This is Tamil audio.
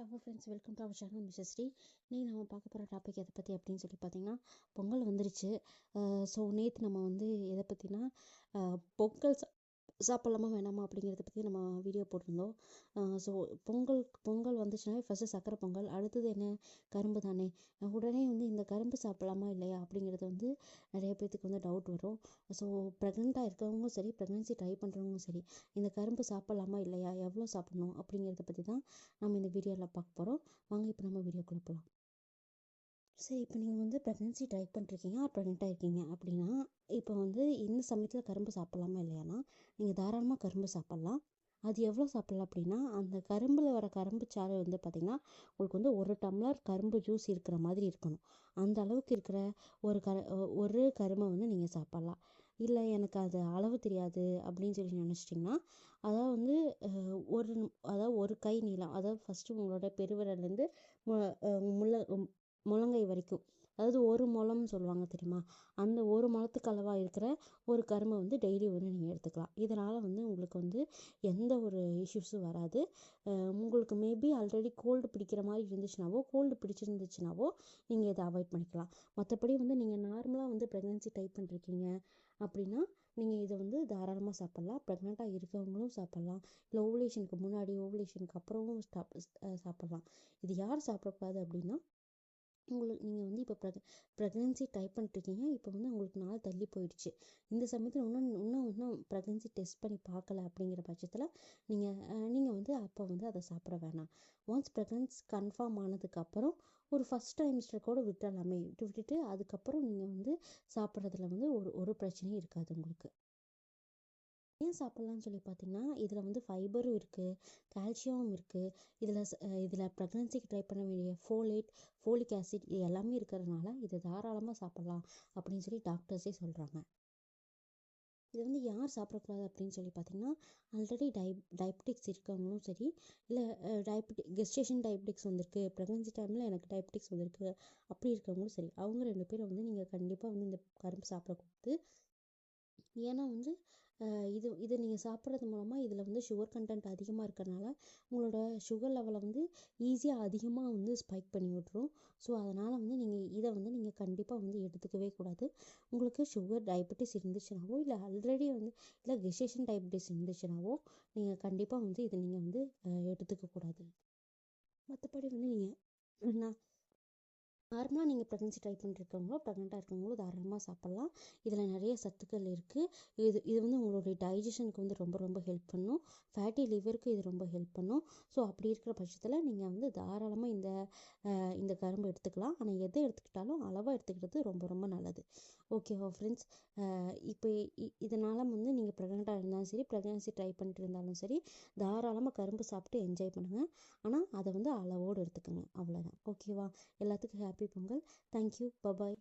Hello friends, welcome to our channel Mrs Sri. இன்னைக்கு நம்ம பார்க்க போகிற டாபிக் எதை பற்றி அப்படின்னு சொல்லி பார்த்தீங்கன்னா, பொங்கல் வந்துருச்சு. ஸோ நேற்று நம்ம வந்து எதை பற்றினா பொங்கல் சாப்பிட்லாமா வேணாமா அப்படிங்கிறத பற்றி நம்ம வீடியோ போட்டிருந்தோம். ஸோ பொங்கல் வந்துச்சுனாவே ஃபஸ்ட்டு சக்கரை பொங்கல், அடுத்தது என்ன, கரும்பு தானே. உடனே வந்து இந்த கரும்பு சாப்பிட்லாமா இல்லையா அப்படிங்கிறது வந்து நிறைய பேர்த்துக்கு வந்து டவுட் வரும். ஸோ ப்ரெக்னெண்ட்டாக இருக்கவங்களும் சரி, ப்ரெக்னென்சி ட்ரை பண்ணுறவங்களும் சரி, இந்த கரும்பு சாப்பிட்லாமா இல்லையா, எவ்வளோ சாப்பிடணும் அப்படிங்கிறத பற்றி தான் நம்ம இந்த வீடியோவில் பார்க்க போகிறோம். வாங்க இப்போ நம்ம வீடியோக்குள்ளே போகலாம். சரி, இப்போ நீங்கள் வந்து ப்ரெக்னென்சி ட்ரை பண்ணிருக்கீங்க, ப்ரெக்னெண்ட்டாக இருக்கீங்க அப்படின்னா, இப்போ வந்து இந்த சமயத்தில் கரும்பு சாப்பிட்லாமா இல்லையானா, நீங்கள் தாராளமாக கரும்பு சாப்பிட்லாம். அது எவ்வளோ சாப்பிட்லாம் அப்படின்னா, அந்த கரும்பில் வர கரும்பு சாறு வந்து பார்த்திங்கன்னா, உங்களுக்கு வந்து 1 டம்ளர் கரும்பு ஜூஸ் இருக்கிற மாதிரி இருக்கணும். அந்த அளவுக்கு இருக்கிற ஒரு கரும்பை வந்து நீங்கள் சாப்பிட்லாம். இல்லை எனக்கு அது அளவு தெரியாது அப்படின்னு சொல்லி நினச்சிட்டிங்கன்னா, அதாவது வந்து ஒரு கை நீளம், அதாவது ஃபஸ்ட்டு உங்களோட பெருவிரல்லேருந்து முழங்கை வரைக்கும், அதாவது 1 முழம்னு சொல்லுவாங்க தெரியுமா, அந்த 1 முழத்துக்கு அளவாக இருக்கிற ஒரு கரும்பை வந்து டெய்லி வந்து நீங்கள் எடுத்துக்கலாம். இதனால் வந்து உங்களுக்கு வந்து எந்த ஒரு இஷ்யூஸும் வராது. உங்களுக்கு மேபி ஆல்ரெடி கோல்டு பிடிக்கிற மாதிரி பிடிச்சிருந்துச்சுனாவோ நீங்கள் இதை அவாய்ட் பண்ணிக்கலாம். மற்றபடி வந்து நீங்கள் நார்மலாக வந்து ப்ரெக்னென்சி ட்ரை பண்ணிருக்கீங்க அப்படின்னா நீங்கள் இதை வந்து தாராளமாக சாப்பிட்லாம். ப்ரெக்னெண்ட்டாக இருக்கவங்களும் சாப்பிட்லாம், இல்லை ஓவலேஷனுக்கு முன்னாடி ஓவலேஷனுக்கு அப்புறமும் சாப்பிட்லாம். இது யார் சாப்பிடக்கூடாது அப்படின்னா, நீங்கள் வந்து இப்போ ப்ரெக்னென்சி ட்ரை பண்ணிட்டுருக்கீங்க, இப்போ வந்து உங்களுக்கு நாள் தள்ளி போயிடுச்சு, இந்த சமயத்தில் இன்னும் ப்ரெக்னென்சி டெஸ்ட் பண்ணி பார்க்கல அப்படிங்கிற பட்சத்தில் நீங்கள் வந்து அப்போ வந்து அதை சாப்பிட வேணாம். ஒன்ஸ் ப்ரெக்னென்சி கன்ஃபார்ம் ஆனதுக்கப்புறம் ஒரு ஃபஸ்ட் டைம்ஸ்டர் கூட விட்டுட்டு அதுக்கப்புறம் நீங்கள் வந்து சாப்பிட்றதுல வந்து ஒரு பிரச்சனையும் இருக்காது உங்களுக்கு. ஏன் சாப்பிட்லான்னு சொல்லி பார்த்தீங்கன்னா, இதில் வந்து ஃபைபரும் இருக்குது, கால்சியமும் இருக்குது. இதில் ப்ரெக்னென்சிக்கு ட்ரை பண்ண வேண்டிய ஃபோலிக் ஆசிட் இது எல்லாமே இருக்கிறதுனால இதை தாராளமாக சாப்பிட்லாம் அப்படின்னு சொல்லி டாக்டர்ஸே சொல்கிறாங்க. இது வந்து யார் சாப்பிடக்கூடாது அப்படின்னு சொல்லி பார்த்தீங்கன்னா, ஆல்ரெடி டயபெட்டிக்ஸ் இருக்கவங்களும் சரி, இல்லை கெஸ்டேஷன் டயபெட்டிக்ஸ் வந்திருக்கு, ப்ரெக்னென்சி டைமில் எனக்கு டயபெட்டிக்ஸ் வந்திருக்கு அப்படி இருக்கவங்களும் சரி, அவங்க 2 பேரும் வந்து நீங்கள் கண்டிப்பாக வந்து இந்த கரும்பு சாப்பிடக்கூடாது. ஏன்னா வந்து இது நீங்கள் சாப்பிட்றது மூலமாக இதில் வந்து சுகர் கண்டென்ட் அதிகமாக இருக்கிறனால உங்களோட சுகர் லெவலை வந்து ஈஸியாக அதிகமாக வந்து ஸ்பைக் பண்ணி விட்ரும். ஸோ அதனால் வந்து இதை வந்து நீங்கள் கண்டிப்பாக வந்து எடுத்துக்கவே கூடாது. உங்களுக்கு சுகர் டயபெட்டிஸ் இருந்துச்சுனாவோ, இல்லை ஆல்ரெடி வந்து இல்லை கெஸ்டேஷன் டயபெட்டிஸ் இருந்துச்சுனாவோ நீங்கள் கண்டிப்பாக வந்து இதை நீங்கள் வந்து எடுத்துக்கக்கூடாது. மற்றபடி வந்து நீங்கள் நார்மலாக நீங்கள் ப்ரெக்னென்சி ட்ரை பண்ணிருக்கவங்களோ, ப்ரெக்னெண்ட்டாக இருக்கவங்களோ தாராளமாக சாப்பிட்லாம். இதில் நிறைய சத்துக்கள் இருக்குது. இது வந்து உங்களுடைய டைஜஷனுக்கு வந்து ரொம்ப ரொம்ப ஹெல்ப் பண்ணும். ஃபேட்டி லிவருக்கு இது ரொம்ப ஹெல்ப் பண்ணும். ஸோ அப்படி இருக்கிற பட்சத்தில் நீங்கள் வந்து தாராளமாக இந்த கரும்பு எடுத்துக்கலாம். ஆனால் எதை எடுத்துக்கிட்டாலும் அளவாக எடுத்துக்கிறது ரொம்ப ரொம்ப நல்லது. ஓகேவா ஃப்ரெண்ட்ஸ்? இப்போ இதனால் வந்து நீங்கள் ப்ரெக்னெண்ட்டாக இருந்தாலும் சரி, ப்ரெக்னென்சி ட்ரை பண்ணிட்டு இருந்தாலும் சரி, தாராளமாக கரும்பு சாப்பிட்டு என்ஜாய் பண்ணுங்கள். ஆனால் அதை வந்து அளவோடு எடுத்துக்கோங்க, அவ்வளோதான். ஓகேவா? எல்லாத்துக்கும் ஹாப்பி பொங்கல். தேங்க்யூ. பபாய்.